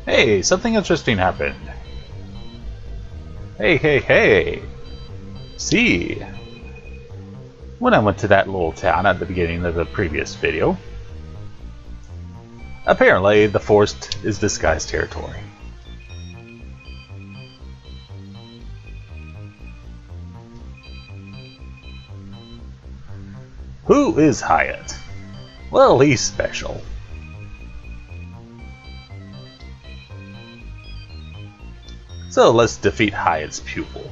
Hey, something interesting happened. Hey. See, when I went to that little town at the beginning of the previous video, apparently the forest is disguised territory. Who is Hyatt? Well, he's special. So let's defeat Hyatt's pupil,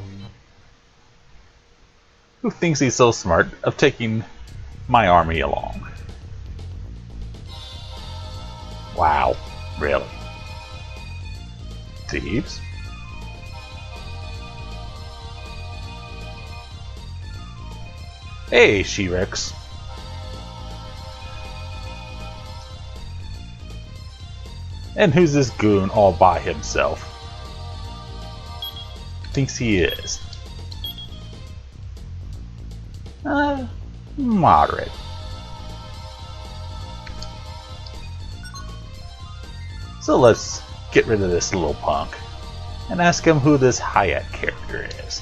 who thinks he's so smart of taking my army along. Wow, really? Thieves? Hey, She-Rex. And who's this goon all by himself? Thinks he is. Moderate. So let's get rid of this little punk and ask him who this Hyatt character is.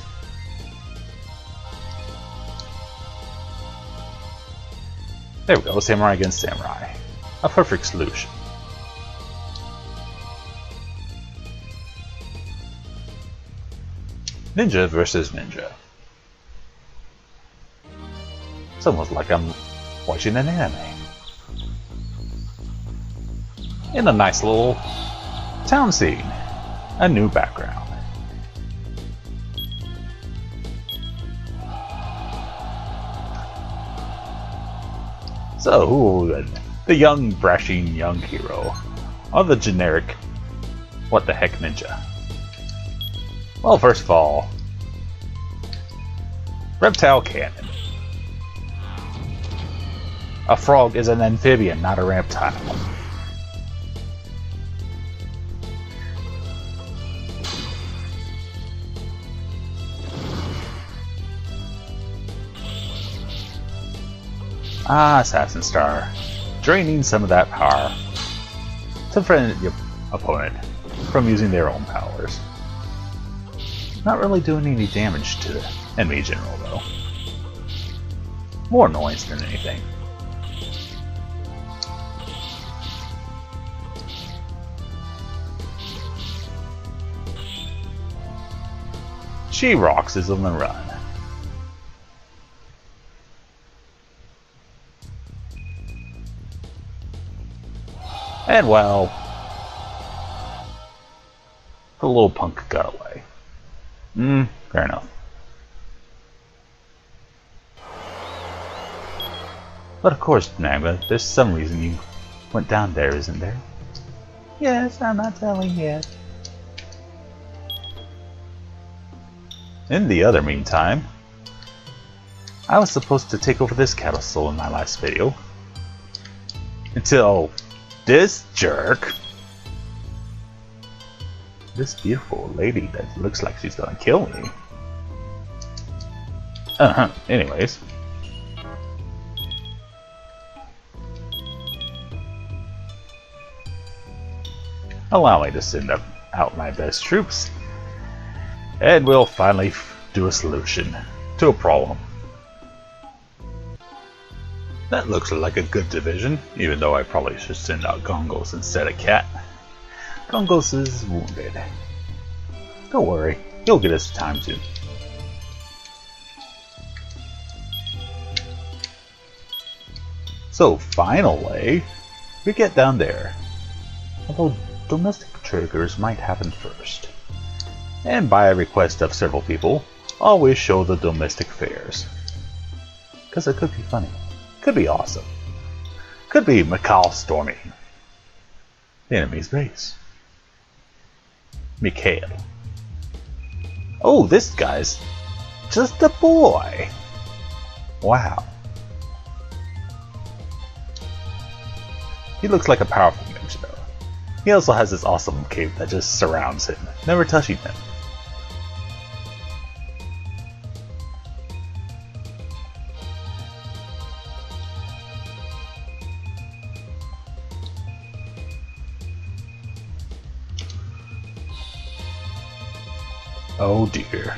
There we go, samurai against samurai. A perfect solution. Ninja versus ninja. It's almost like I'm watching an anime. In a nice little town scene. A new background. So, the young, brashing young hero. Or the generic what the heck ninja. Well, first of all, reptile cannon. A frog is an amphibian, not a reptile. Ah, Assassin Star. Draining some of that power to prevent your opponent from using their own powers. Not really doing any damage to the enemy general, though. More noise than anything. She-Rox is on the run. And well, the little punk got away. Fair enough. But of course, Magma, there's some reason you went down there, isn't there? Yes, I'm not telling yet. In the other meantime, I was supposed to take over this castle in my last video. Until this jerk, this beautiful lady that looks like she's gonna kill me. Anyways. Allow me to send out my best troops. And we'll finally do a solution to a problem. That looks like a good division, even though I probably should send out Gongos instead of Cat. Gongos is wounded. Don't worry, he'll get his time to. So finally, we get down there. Although domestic triggers might happen first. And by a request of several people, always show the domestic fairs. Because it could be funny. Could be awesome. Could be Mikhail storming the enemy's base. Mikhail. Oh, this guy's just a boy. Wow. He looks like a powerful ninja though. He also has this awesome cape that just surrounds him, never touching him. Oh dear.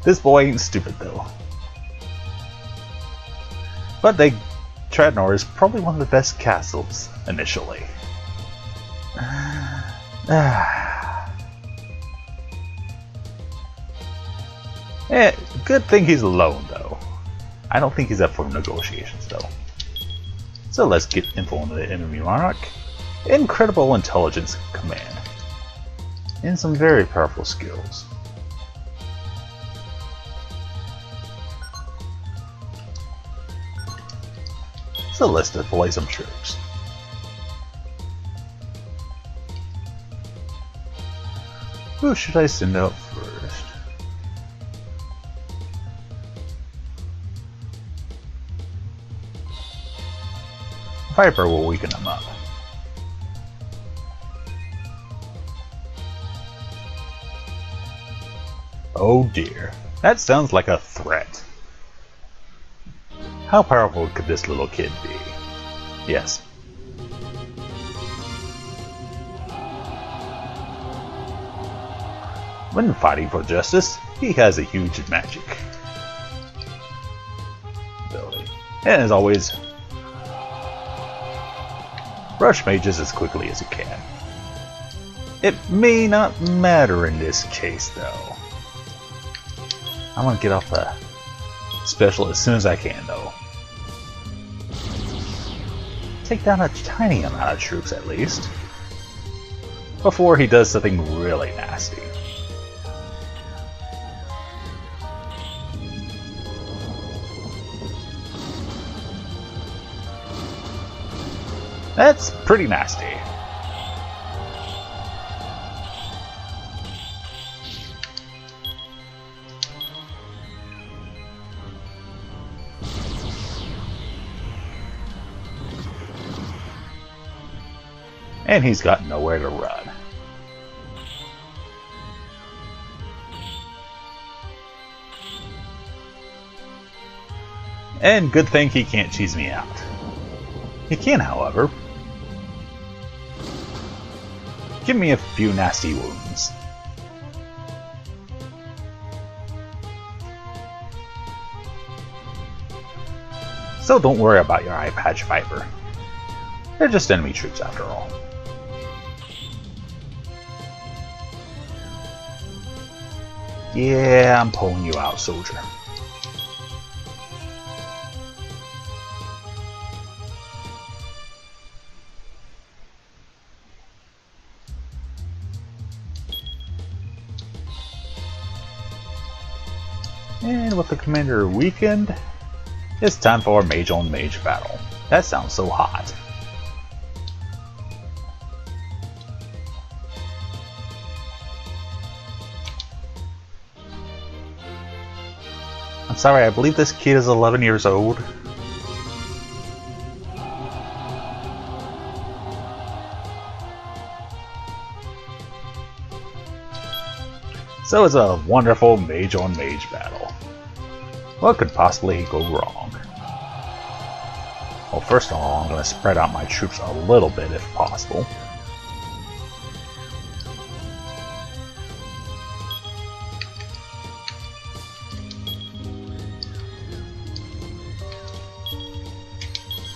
This boy ain't stupid though. But Tradnor is probably one of the best castles initially. Good thing he's alone though. I don't think he's up for negotiations though. So let's get info on the enemy monarch. Incredible intelligence command. And some very powerful skills. So let's deploy some troops. Who should I send out first? Viper will weaken him up. Oh dear, that sounds like a threat. How powerful could this little kid be? Yes. When fighting for justice, he has a huge magic ability. And as always, rush mages as quickly as you can. It may not matter in this case though. I'm gonna get off the special as soon as I can though. Take down a tiny amount of troops at least. Before he does something really nasty. That's pretty nasty. And he's got nowhere to run. And good thing he can't cheese me out. He can, however, give me a few nasty wounds. So don't worry about your eye patch Viper. They're just enemy troops after all. Yeah, I'm pulling you out, soldier. And with the commander weakened, it's time for a mage on mage battle. That sounds so hot. I'm sorry, I believe this kid is 11 years old. So it's a wonderful mage on mage battle. What could possibly go wrong? Well, first of all, I'm going to spread out my troops a little bit if possible.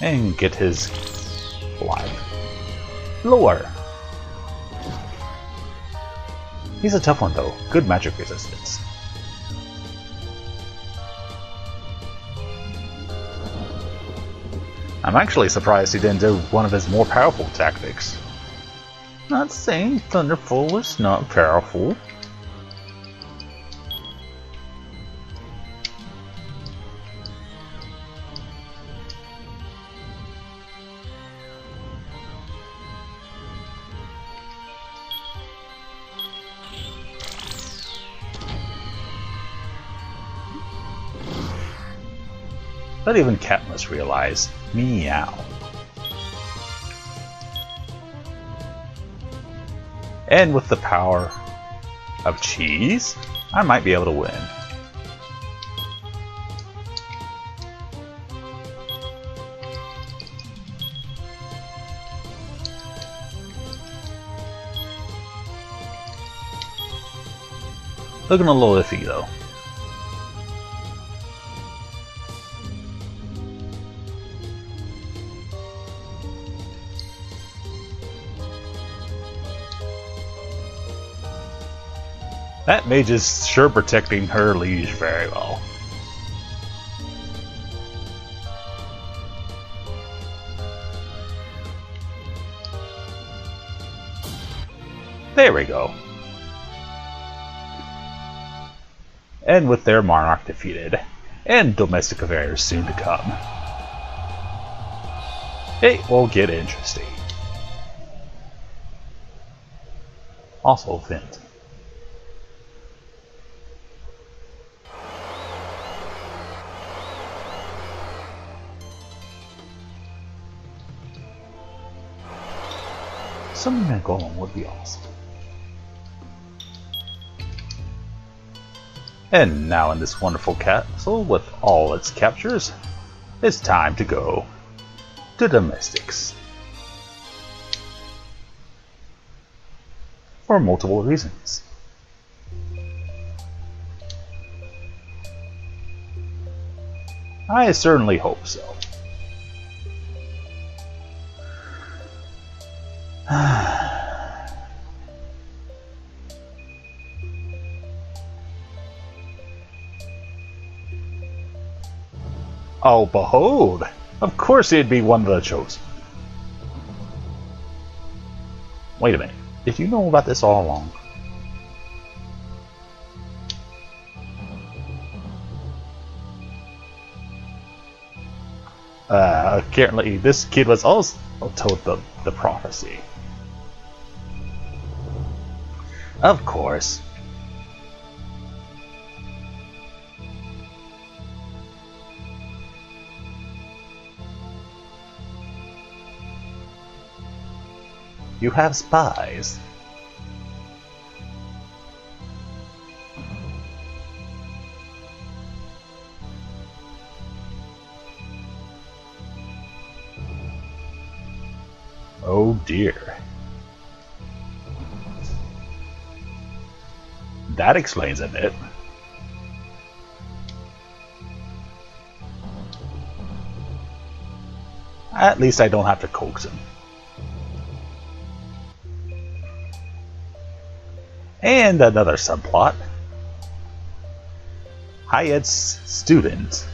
And get his life lower. He's a tough one though, good magic resistance. I'm actually surprised he didn't do one of his more powerful tactics. Not saying Thunderful is not powerful. But even Cat must realize, meow. And with the power of cheese, I might be able to win. Looking a little iffy though. That mage is sure protecting her liege very well. There we go. And with their monarch defeated, and domestic affairs soon to come, it will get interesting. Also, Vint. Summoning a golem would be awesome. And now in this wonderful castle with all its captures, it's time to go to domestics. For multiple reasons. I certainly hope so. Oh, behold! Of course he'd be one of the chosen. Wait a minute. Did you know about this all along? Apparently this kid was also told the prophecy. Of course. You have spies. Oh dear. That explains a bit. At least I don't have to coax him. And another subplot. Hyatt's student.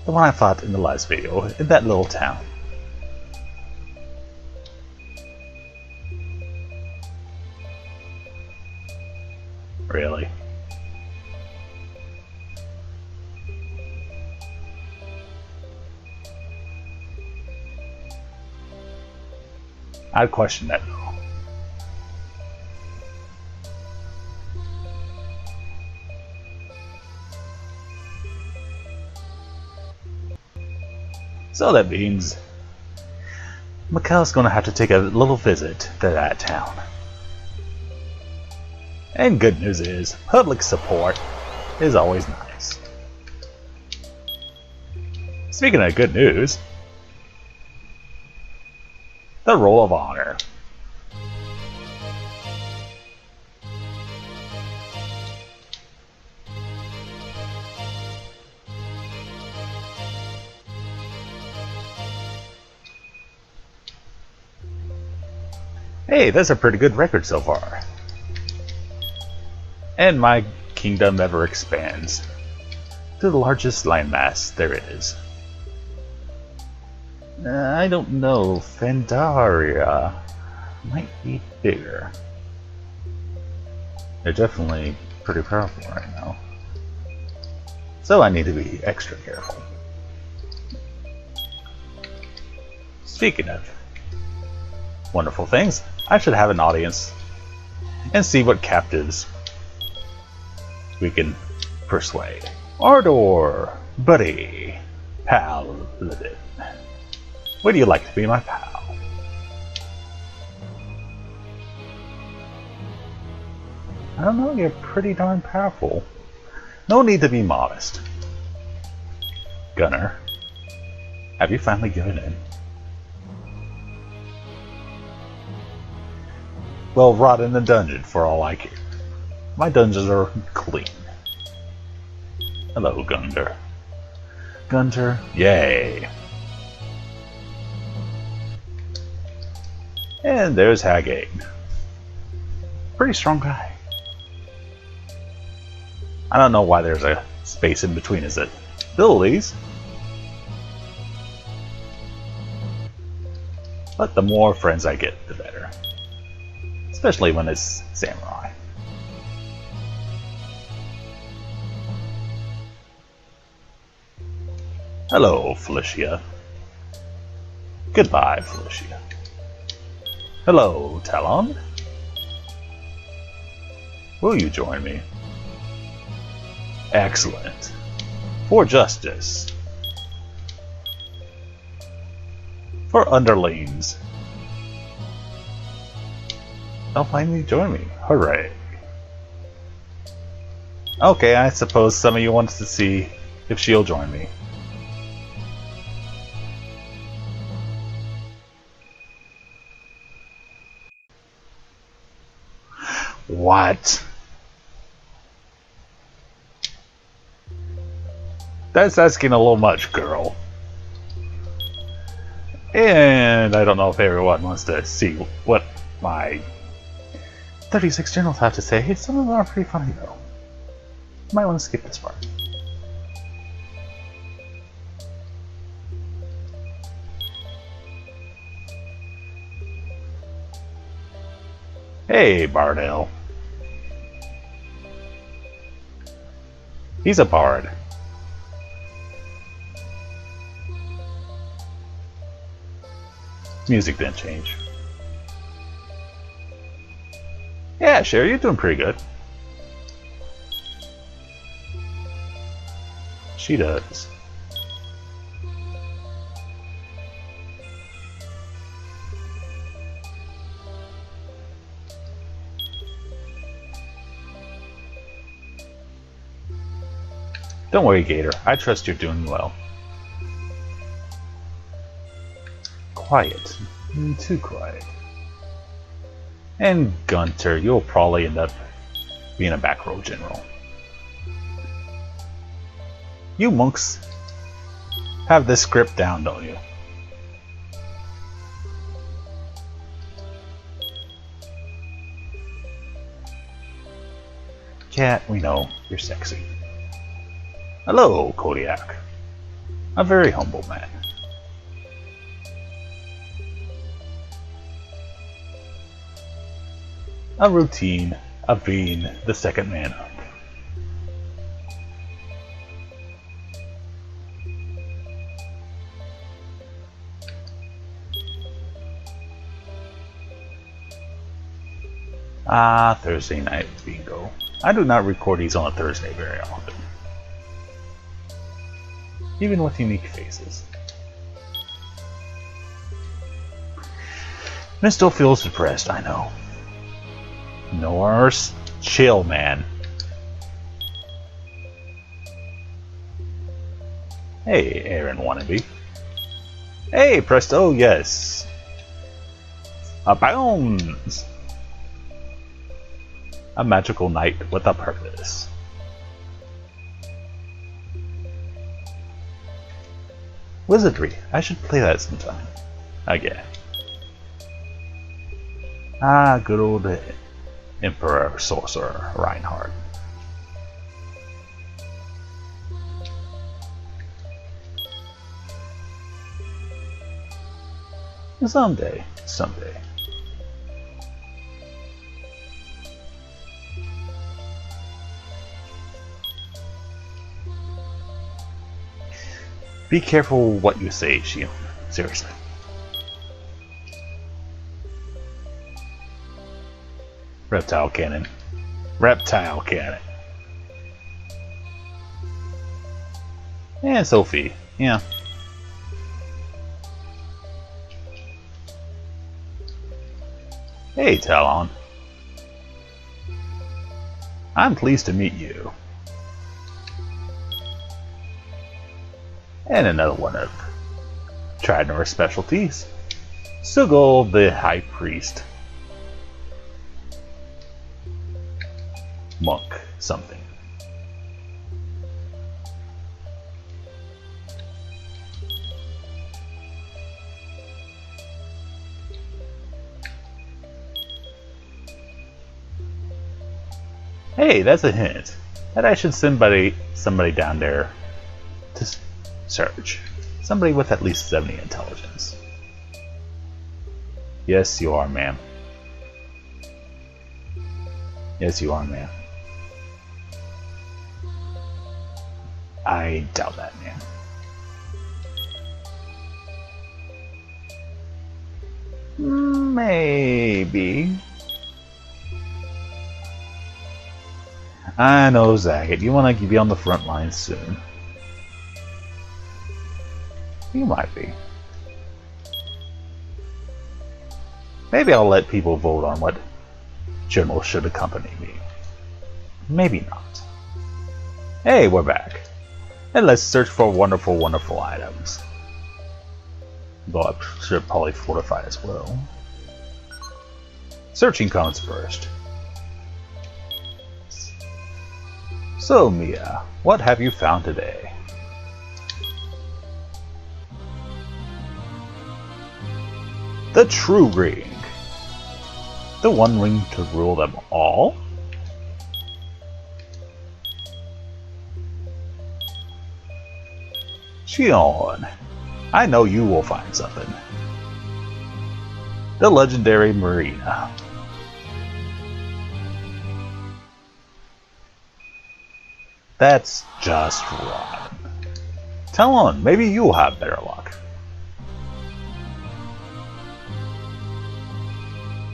The one I fought in the last video, in that little town. Really? I'd question that though. So that means Mikhail's gonna have to take a little visit to that town. And good news is, public support is always nice. Speaking of good news, the Roll of Honor. Hey, that's a pretty good record so far. And my kingdom ever expands to the largest landmass there is. I don't know, Pandaria might be bigger. They're definitely pretty powerful right now. So I need to be extra careful. Speaking of wonderful things, I should have an audience and see what captives we can persuade. Ardor, buddy, paladin. Would you like to be my pal? I don't know, you're pretty darn powerful. No need to be modest. Gunner, have you finally given in? Well, rot in the dungeon for all I care. My dungeons are clean. Hello, Gunter. Gunter, yay. And there's Hagate. Pretty strong guy. I don't know why there's a space in between his abilities. But the more friends I get, the better. Especially when it's samurai. Hello, Felicia. Goodbye, Felicia. Hello, Talon. Will you join me? Excellent. For justice. For underlings. They'll finally join me. Hooray. Okay, I suppose some of you want to see if she'll join me. What? That's asking a little much, girl. And I don't know if everyone wants to see what my 36 generals have to say. Some of them are pretty funny, though. You might want to skip this part. Hey, Bardell. He's a bard. Music didn't change. Yeah, Sherry, you're doing pretty good. She does. Don't worry, Gator. I trust you're doing well. Quiet. Too quiet. And Gunter, you'll probably end up being a back row general. You monks have this script down, don't you? Cat, we know you're sexy. Hello, Kodiak. A very humble man. A routine of being the second man up. Thursday night bingo. I do not record these on a Thursday very often. Even with unique faces. Miss still feels depressed, I know. Norse, chill, man. Hey, Aaron wannabe. Hey, Presto, yes. A bounds. A magical knight with a purpose. Wizardry. I should play that sometime. Again. Good old Emperor Sorcerer Reinhart. Someday. Be careful what you say, Shion. Seriously. Reptile cannon. Reptile cannon. And Sophie. Yeah. Hey, Talon. I'm pleased to meet you. And another one of Tridnor's specialties. Sigil the High Priest. monk something. Hey, that's a hint that I should send somebody down there to search. Somebody with at least 70 intelligence. Yes, you are, ma'am. Yes, you are, ma'am. I doubt that, ma'am. Maybe. I know, Zagat. You want to be on the front lines soon. You might be. Maybe I'll let people vote on what general should accompany me. Maybe not. Hey, we're back. And let's search for wonderful, wonderful items. Though I should probably fortify as well. Searching comes first. So, Mia, what have you found today? The true ring. The one ring to rule them all? Xion, I know you will find something. The legendary Marina. That's just rotten. Tell on, maybe you'll have better luck.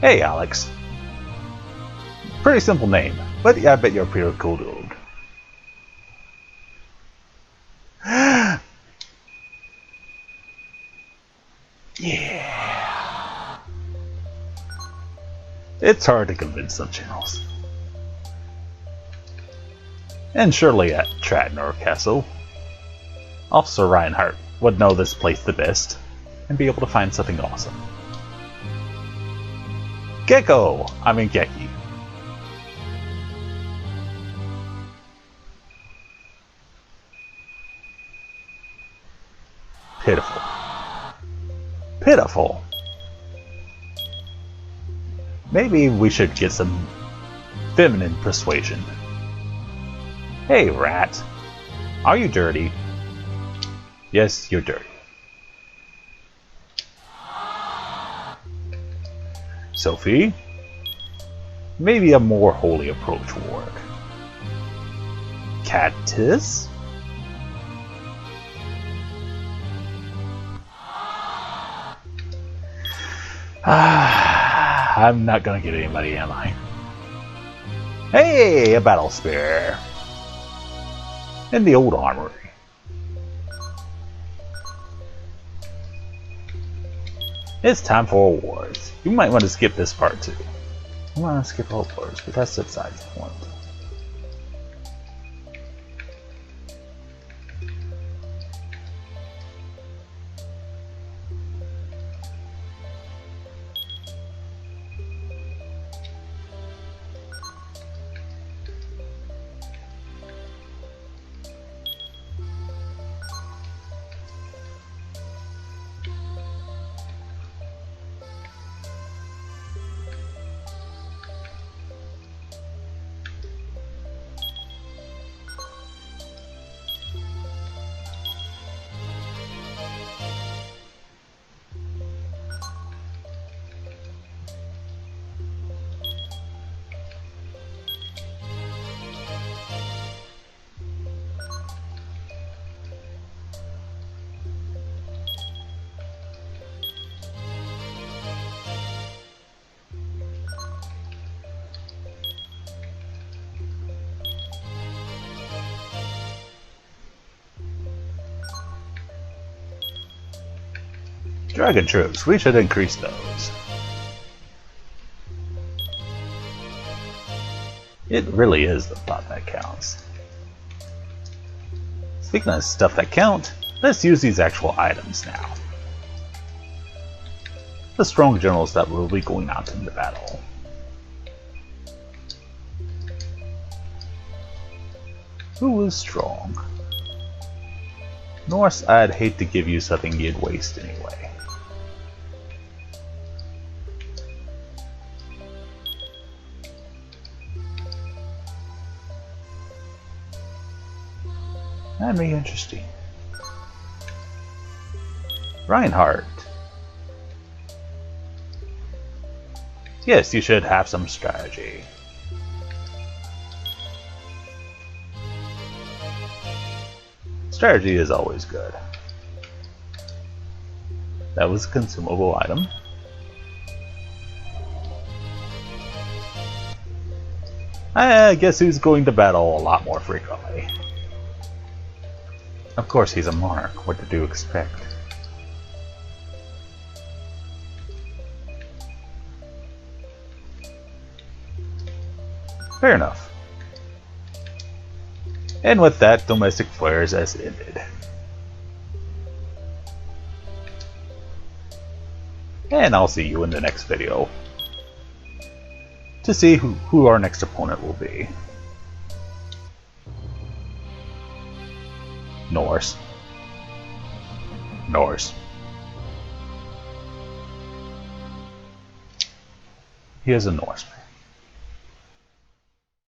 Hey, Alex. Pretty simple name, but yeah, I bet you're pretty cool dude. Yeah. It's hard to convince some channels. And surely at Tradnor Castle, Officer Reinhart would know this place the best and be able to find something awesome. Gecko! I mean Geki. Pitiful. Pitiful. Maybe we should get some feminine persuasion. Hey, rat. Are you dirty? Yes, you're dirty. Sophie? Maybe a more holy approach will work. Cactus? I'm not gonna get anybody, am I? Hey, a battle spear. In the old armory. It's time for awards. You might want to skip this part too. You want to skip awards, but that's besides the point. Dragon troops, we should increase those. It really is the thought that counts. Speaking of stuff that count, let's use these actual items now. The strong generals that will be going out into battle. Who is strong? Norse, I'd hate to give you something you'd waste anyway. That'd be interesting. Reinhart. Yes, you should have some strategy. Strategy is always good. That was a consumable item. I guess who's going to battle a lot more frequently. Of course he's a monarch, what did you expect? Fair enough. And with that, Domestic Flares has ended. And I'll see you in the next video to see who our next opponent will be. Norse. Norse. He is a Norseman.